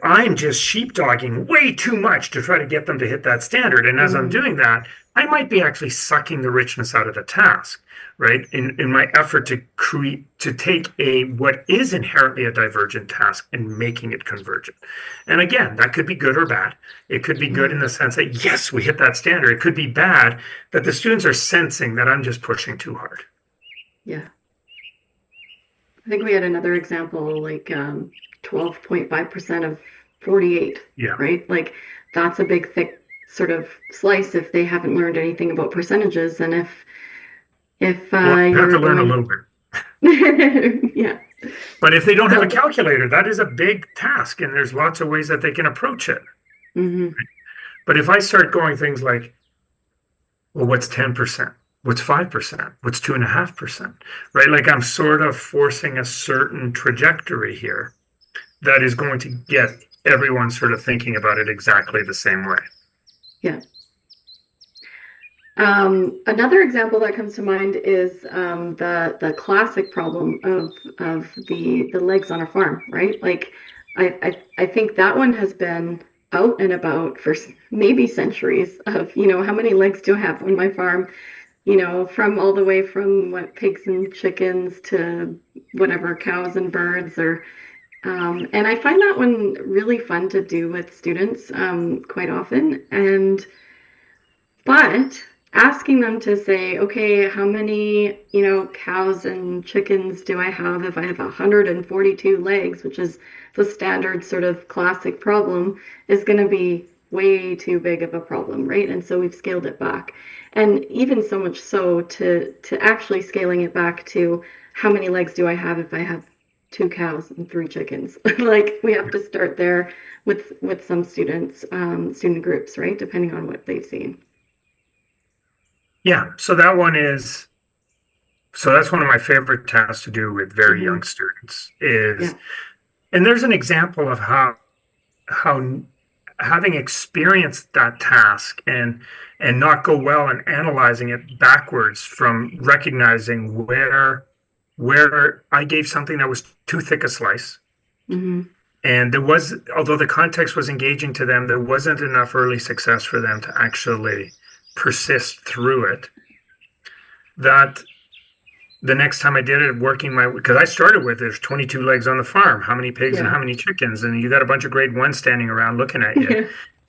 I'm just sheepdogging way too much to try to get them to hit that standard. And as I'm doing that, I might be actually sucking the richness out of the task, right? In my effort to take what is inherently a divergent task and making it convergent. And again, that could be good or bad. It could be good in the sense that, yes, we hit that standard. It could be bad that the students are sensing that I'm just pushing too hard. Yeah. I think we had another example, like 12.5% of 48, right? Like that's a big, thick sort of slice if they haven't learned anything about percentages. And if you have to learn a little bit. Yeah. But if they don't have a calculator, that is a big task, and there's lots of ways that they can approach it. But if I start going things like, well, what's 10%? What's 5%? What's 2.5%? Right? Like I'm sort of forcing a certain trajectory here that is going to get everyone sort of thinking about it exactly the same way. Yeah. Another example that comes to mind is the classic problem of the legs on a farm, right? Like I think that one has been out and about for maybe centuries of, how many legs do I have on my farm? From all the way from pigs and chickens to whatever, cows and birds, and I find that one really fun to do with students quite often. But asking them to say, okay, how many, cows and chickens do I have if I have 142 legs, which is the standard sort of classic problem, is going to be way too big of a problem, right? And so we've scaled it back. And even so much so to actually scaling it back to how many legs do I have if I have 2 cows and 3 chickens? Like we have to start there with some students, student groups, right? Depending on what they've seen. Yeah, so that's one of my favorite tasks to do with very young students and there's an example of how having experienced that task and not go well and analyzing it backwards from recognizing where I gave something that was too thick a slice. And although the context was engaging to them, there wasn't enough early success for them to actually persist through it. That the next time I did it, because I started with there's 22 legs on the farm, how many pigs and how many chickens, and you got a bunch of grade 1 standing around looking at you.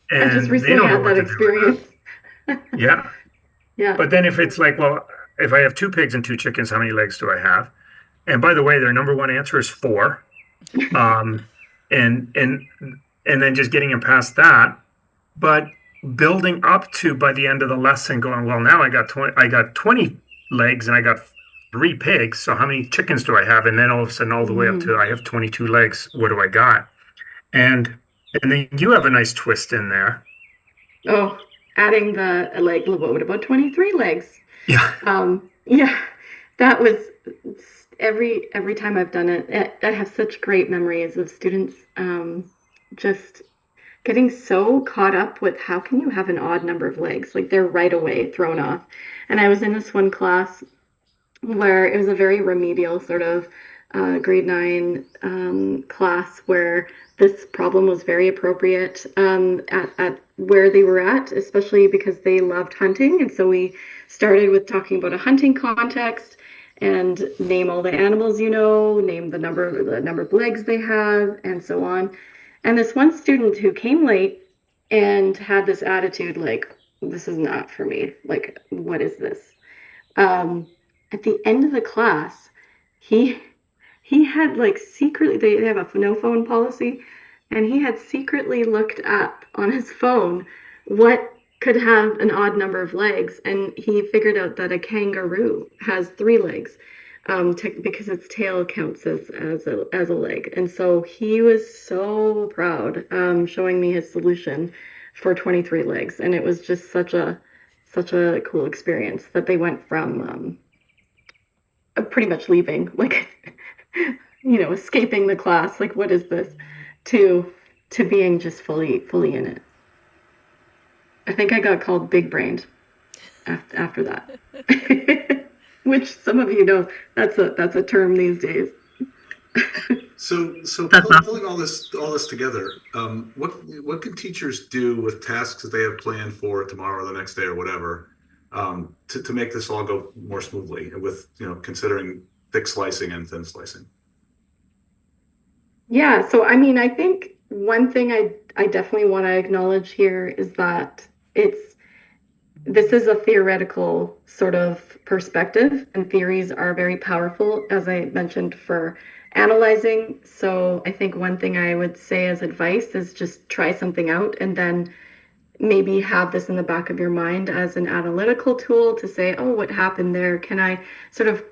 And I just recently had that experience. Yeah. But then if it's like, well, if I have 2 pigs and 2 chickens, how many legs do I have? And by the way, their number 1 answer is 4. And then just getting them past that, but building up to by the end of the lesson going, well, now I got 20 legs and I got 3 pigs, so how many chickens do I have? And then all of a sudden all the way up to I have 22 legs, what do I got? And then you have a nice twist in there. Oh, adding the leg, what about 23 legs? That was every time I've done it, I have such great memories of students just getting so caught up with how can you have an odd number of legs? Like they're right away thrown off. And I was in this one class where it was a very remedial sort of grade 9 class where this problem was very appropriate at where they were at, especially because they loved hunting. And so we started with talking about a hunting context and name all the animals, name the number of legs they have, and so on. And this one student who came late and had this attitude like, this is not for me. Like, what is this? At the end of the class, he had like secretly, they have a no phone policy, and he had secretly looked up on his phone what could have an odd number of legs, and he figured out that a kangaroo has 3 legs. Because its tail counts as a leg. And so he was so proud showing me his solution for 23 legs, and it was just such a cool experience that they went from pretty much leaving, like, escaping the class, like, what is this, to being just fully in it. I think I got called big brained after that, which some of you know that's a term these days. So pulling all this together, what can teachers do with tasks that they have planned for tomorrow or the next day or whatever, to make this all go more smoothly with, considering thick slicing and thin slicing? Yeah, so I mean, I think one thing I definitely want to acknowledge here is that this is a theoretical sort of perspective, and theories are very powerful, as I mentioned, for analyzing. So I think one thing I would say as advice is just try something out, and then maybe have this in the back of your mind as an analytical tool to say, oh, what happened there? Can I sort of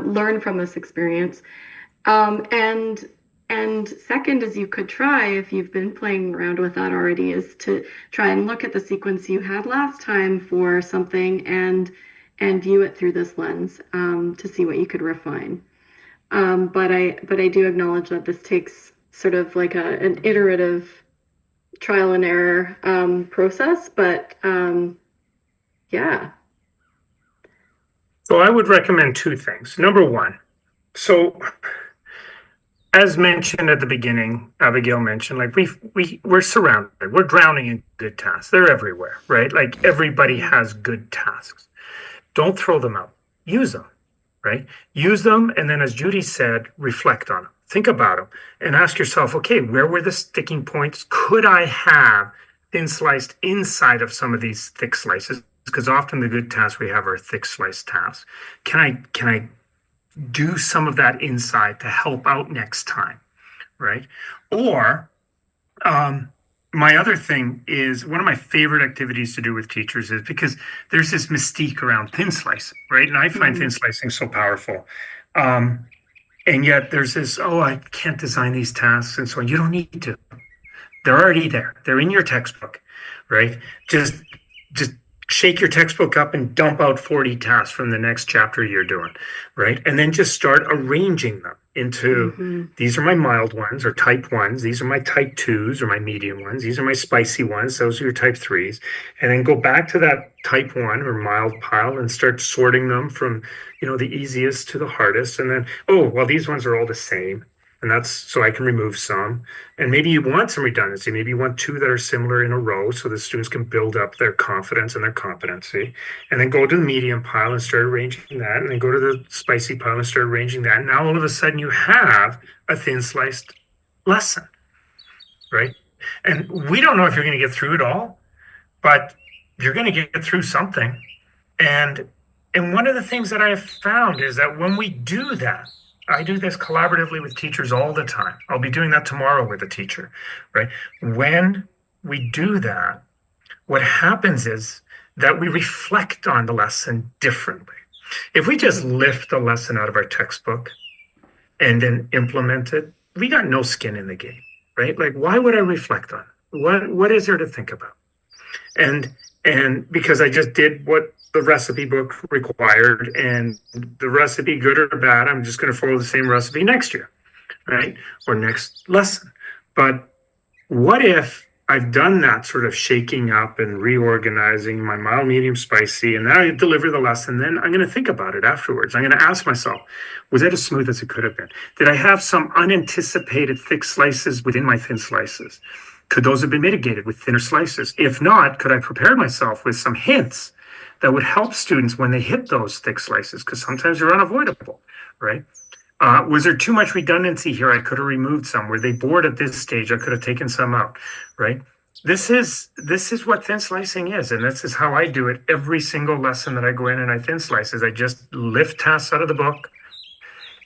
learn from this experience? And second is, you could try, if you've been playing around with that already, is to try and look at the sequence you had last time for something and view it through this lens, to see what you could refine. But I do acknowledge that this takes sort of like an iterative trial and error process. But yeah. So I would recommend two things. Number one, so as mentioned at the beginning, Abigail mentioned, like we're surrounded, we're drowning in good tasks. They're everywhere, right? Like everybody has good tasks. Don't throw them out. Use them, right? Use them, and then, as Judy said, reflect on them. Think about them and ask yourself, okay, where were the sticking points? Could I have thin sliced inside of some of these thick slices? Because often the good tasks we have are thick sliced tasks. Can I do some of that inside to help out next time, right? Or my other thing is, one of my favorite activities to do with teachers is, because there's this mystique around thin slicing, right? And I find thin slicing so powerful. And yet there's this, oh, I can't design these tasks and so on. You don't need to. They're already there. They're in your textbook, right? Just shake your textbook up and dump out 40 tasks from the next chapter you're doing, right? And then just start arranging them into, these are my mild ones or type ones, these are my type twos or my medium ones, these are my spicy ones, those are your type threes. And then go back to that type one or mild pile and start sorting them from, the easiest to the hardest. And then, oh, well, these ones are all the same. And that's so I can remove some. And maybe you want some redundancy. Maybe you want two that are similar in a row so the students can build up their confidence and their competency. And then go to the medium pile and start arranging that. And then go to the spicy pile and start arranging that. And now all of a sudden you have a thin sliced lesson, right? And we don't know if you're going to get through it all, but you're going to get through something. And one of the things that I have found is that when we do that, I do this collaboratively with teachers all the time. I'll be doing that tomorrow with a teacher, right? When we do that, what happens is that we reflect on the lesson differently. If we just lift the lesson out of our textbook and then implement it, we got no skin in the game, right? Like, why would I reflect on it? What is there to think about? And because I just did what the recipe book required, and the recipe, good or bad, I'm just going to follow the same recipe next year, right? Or next lesson. But what if I've done that sort of shaking up and reorganizing my mild, medium, spicy, and then I deliver the lesson, then I'm going to think about it afterwards. I'm going to ask myself, was that as smooth as it could have been? Did I have some unanticipated thick slices within my thin slices? Could those have been mitigated with thinner slices? If not, could I prepare myself with some hints that would help students when they hit those thick slices? Because sometimes they're unavoidable, right? Was there too much redundancy here? I could have removed some. Were they bored at this stage? I could have taken some out, right? This is what thin slicing is, and this is how I do it every single lesson that I go in and I thin slices. I just lift tasks out of the book,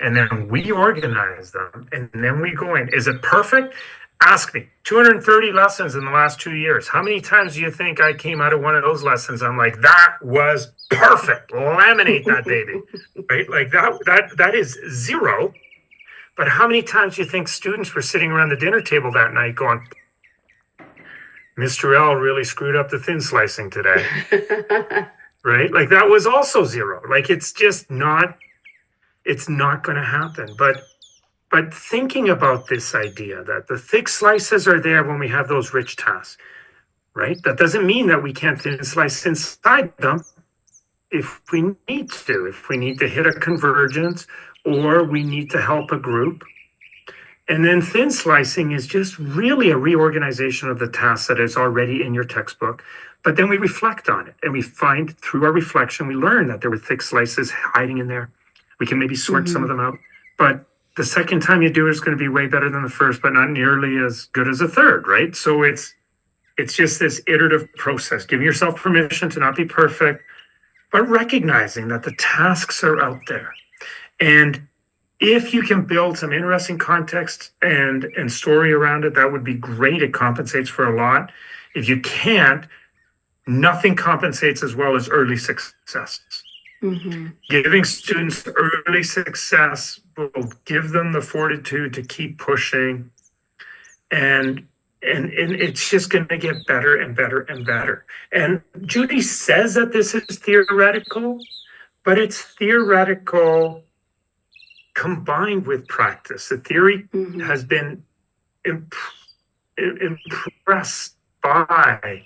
and then we organize them, and then we go in. Is it perfect? Ask me. 230 lessons in the last 2 years. How many times do you think I came out of one of those lessons? I'm like, that was perfect. Laminate that baby, right? Like that is zero. But how many times do you think students were sitting around the dinner table that night going, Mr. L really screwed up the thin slicing today, right? Like that was also 0. Like it's just not, it's not going to happen. But thinking about this idea that the thick slices are there when we have those rich tasks, right? That doesn't mean that we can't thin slice inside them if we need to hit a convergence, or we need to help a group. And then thin slicing is just really a reorganization of the task that is already in your textbook. But then we reflect on it, and we find through our reflection, we learn that there were thick slices hiding in there. We can maybe sort some of them out. But the second time you do it, it's going to be way better than the first, but not nearly as good as the third, right? So it's just this iterative process, giving yourself permission to not be perfect, but recognizing that the tasks are out there. And if you can build some interesting context and story around it, that would be great. It compensates for a lot. If you can't, nothing compensates as well as early success. Giving students early success will give them the fortitude to keep pushing, and it's just going to get better and better and better. And Judy says that this is theoretical, but it's theoretical combined with practice. The theory has been impressed by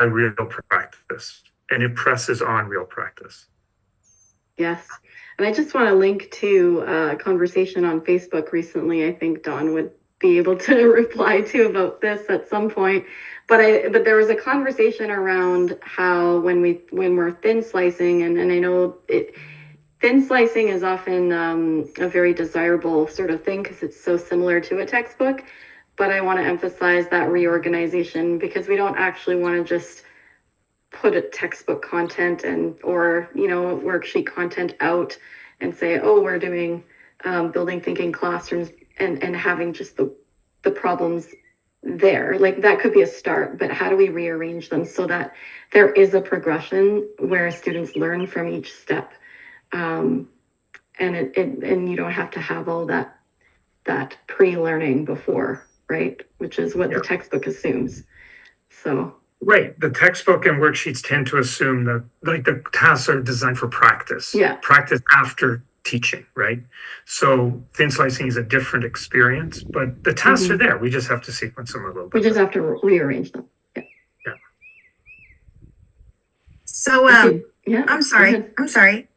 real practice, and it presses on real practice. Yes. And I just want to link to a conversation on Facebook recently. I think Dawn would be able to reply to about this at some point. But there was a conversation around how when we're thin slicing, and I know thin slicing is often a very desirable sort of thing because it's so similar to a textbook. But I want to emphasize that reorganization, because we don't actually want to just put a textbook content or worksheet content out and say, oh, we're doing building thinking classrooms and having just the problems there. Like that could be a start, but how do we rearrange them so that there is a progression where students learn from each step, and you don't have to have all that pre-learning before, right? Which is what the textbook assumes. So. Right. The textbook and worksheets tend to assume that like the tasks are designed for practice. Yeah. Practice after teaching, right? So thin slicing is a different experience, but the tasks are there. We just have to sequence them a little bit. We just have to rearrange them. Yeah. So Yeah. I'm sorry.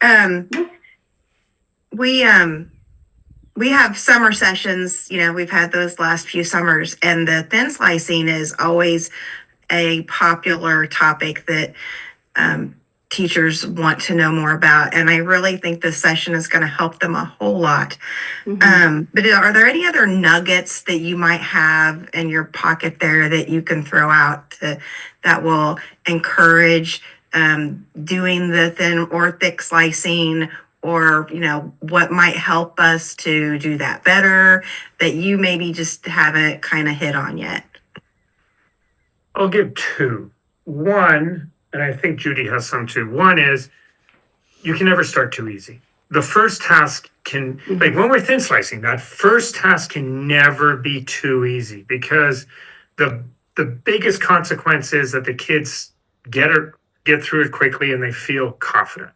We have summer sessions, we've had those last few summers, and the thin slicing is always a popular topic that teachers want to know more about. And I really think this session is going to help them a whole lot. But are there any other nuggets that you might have in your pocket there that you can throw out that will encourage doing the thin or thick slicing, or what might help us to do that better that you maybe just haven't kind of hit on yet? I'll give 2. One, and I think Judy has some too. One is you can never start too easy. The first task can, like when we're thin slicing, that first task can never be too easy, because the biggest consequence is that the kids get through it quickly and they feel confident,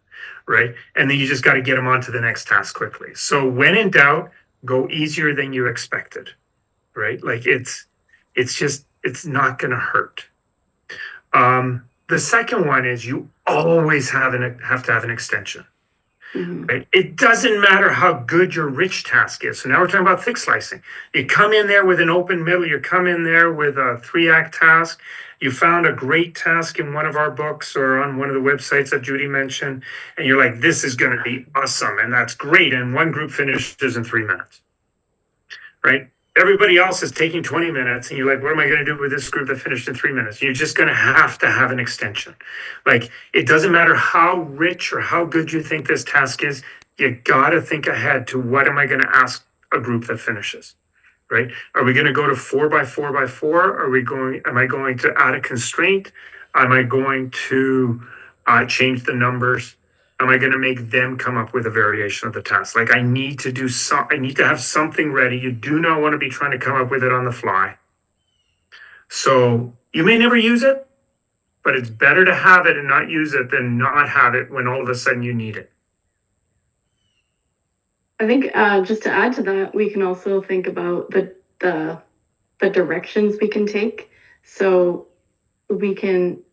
right? And then you just got to get them on to the next task quickly. So when in doubt, go easier than you expected, right? Like it's not going to hurt. The second one is you always have to have an extension. Right? It doesn't matter how good your rich task is. So now we're talking about thick slicing. You come in there with an open middle. You come in there with a 3-act task. You found a great task in one of our books or on one of the websites that Judy mentioned, and you're like, this is going to be awesome, and that's great. And one group finishes in 3 minutes, right? Everybody else is taking 20 minutes, and you're like, what am I going to do with this group that finished in 3 minutes? You're just going to have an extension. Like, it doesn't matter how rich or how good you think this task is, you got to think ahead to what am I going to ask a group that finishes, right? Are we going to go to 4 by 4 by 4? Am I going to add a constraint? Am I going to change the numbers? am I going to make them come up with a variation of the task? Like I need to have something ready. You do not want to be trying to come up with it on the fly. So you may never use it, but it's better to have it and not use it than not have it when all of a sudden you need it. I think just to add to that, we can also think about the directions we can take. So we can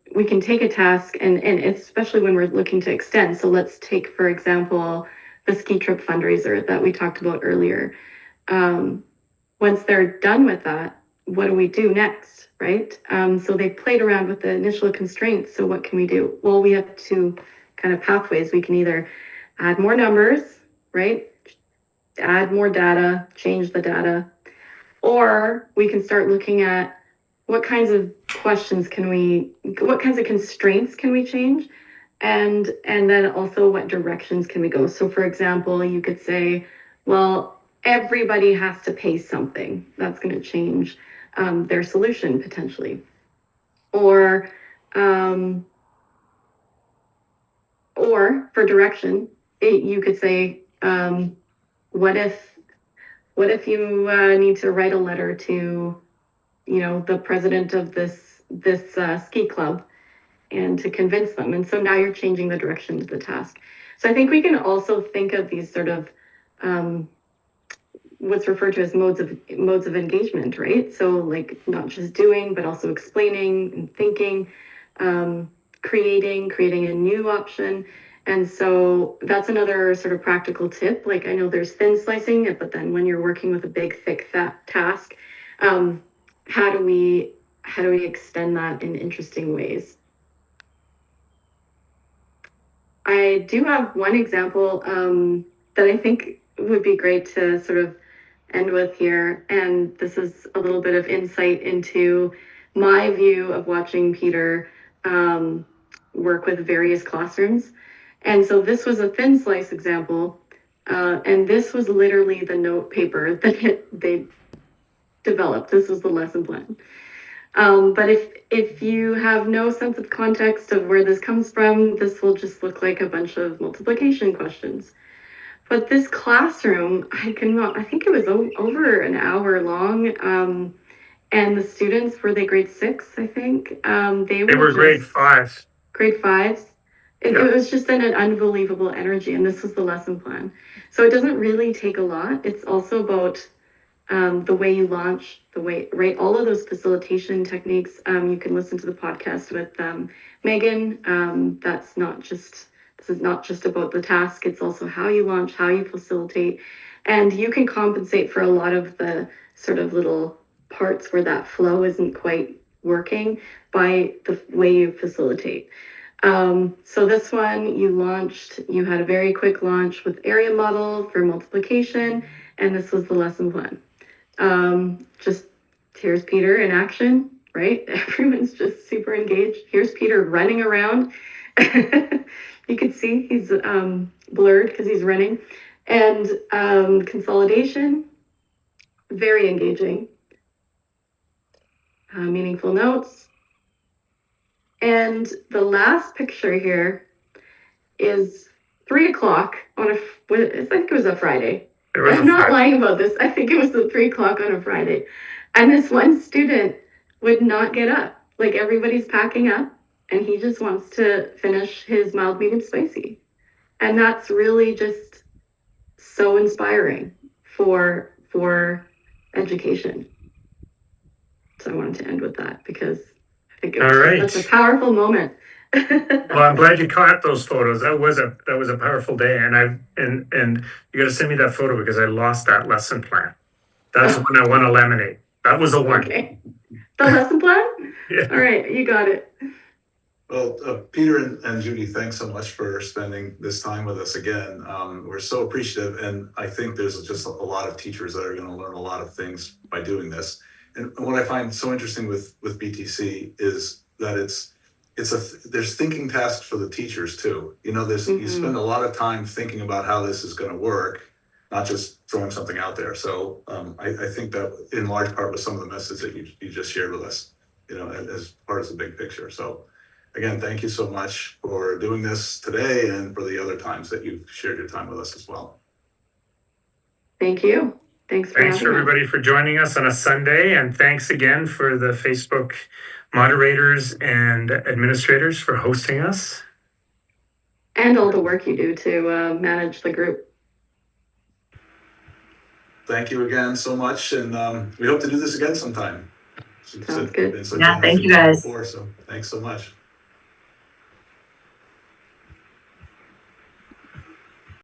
take a task and especially when we're looking to extend. So let's take, for example, the ski trip fundraiser that we talked about earlier. Once they're done with that, what do we do next, right? So they played around with the initial constraints. So what can we do? Well, we have two kind of pathways. We can either add more numbers, right? Add more data, change the data, or we can start looking at what kinds of questions what kinds of constraints can we change? And then also what directions can we go? So for example, you could say, well, everybody has to pay something. That's going to change their solution potentially. Or for direction, you could say, what if you need to write a letter to, the president of this ski club and to convince them? And so now you're changing the direction of the task. So I think we can also think of these sort of what's referred to as modes of engagement, right? So like not just doing, but also explaining and thinking, creating a new option. And so that's another sort of practical tip. Like I know there's thin slicing, but then when you're working with a big, thick, fat task, how do we extend that in interesting ways? I do have one example that I think would be great to sort of end with here. And this is a little bit of insight into my view of watching Peter work with various classrooms. And so this was a thin slice example. And this was literally the note paper that they developed. This was the lesson plan. But if you have no sense of context of where this comes from, this will just look like a bunch of multiplication questions. But this classroom, I think it was over an hour long. And the students, were they grade 6, I think? They were grade 5. Grade 5s. It was just an unbelievable energy. And this was the lesson plan. So it doesn't really take a lot. It's also about the way you launch, right? All of those facilitation techniques. You can listen to the podcast with Megan. This is not just about the task. It's also how you launch, how you facilitate. And you can compensate for a lot of the sort of little parts where that flow isn't quite working by the way you facilitate. So this one you had a very quick launch with area model for multiplication, and this was the lesson plan. Just here's Peter in action, right? Everyone's just super engaged. Here's Peter running around. You can see he's blurred because he's running. And consolidation, very engaging. Meaningful notes. And the last picture here is 3:00 on I think it was a Friday. I'm not lying about this. I think it was at 3:00 on a Friday. And this one student would not get up. Like everybody's packing up and he just wants to finish his mild, medium, spicy. And that's really just so inspiring for education. So I wanted to end with that because I think it was such a powerful moment. Well, I'm glad you caught those photos. That was a powerful day, and you got to send me that photo because I lost that lesson plan. That's the one I want to laminate. That was the one. Okay. The lesson plan? Yeah. All right, you got it. Well, Peter and Judy, thanks so much for spending this time with us again. We're so appreciative, and I think there's just a lot of teachers that are going to learn a lot of things by doing this. And what I find so interesting with BTC is that there's thinking tasks for the teachers too. You spend a lot of time thinking about how this is going to work, not just throwing something out there. So I think that in large part was some of the message that you just shared with us, as part of the big picture. So again, thank you so much for doing this today and for the other times that you've shared your time with us as well. Thank you. Thanks for Thanks having us. everybody for joining us on a Sunday, and thanks again for the Facebook moderators and administrators for hosting us. And all the work you do to manage the group. Thank you again so much, and we hope to do this again sometime. Sounds good. Been such Yeah, a thank nice you guys. before, so thanks so much.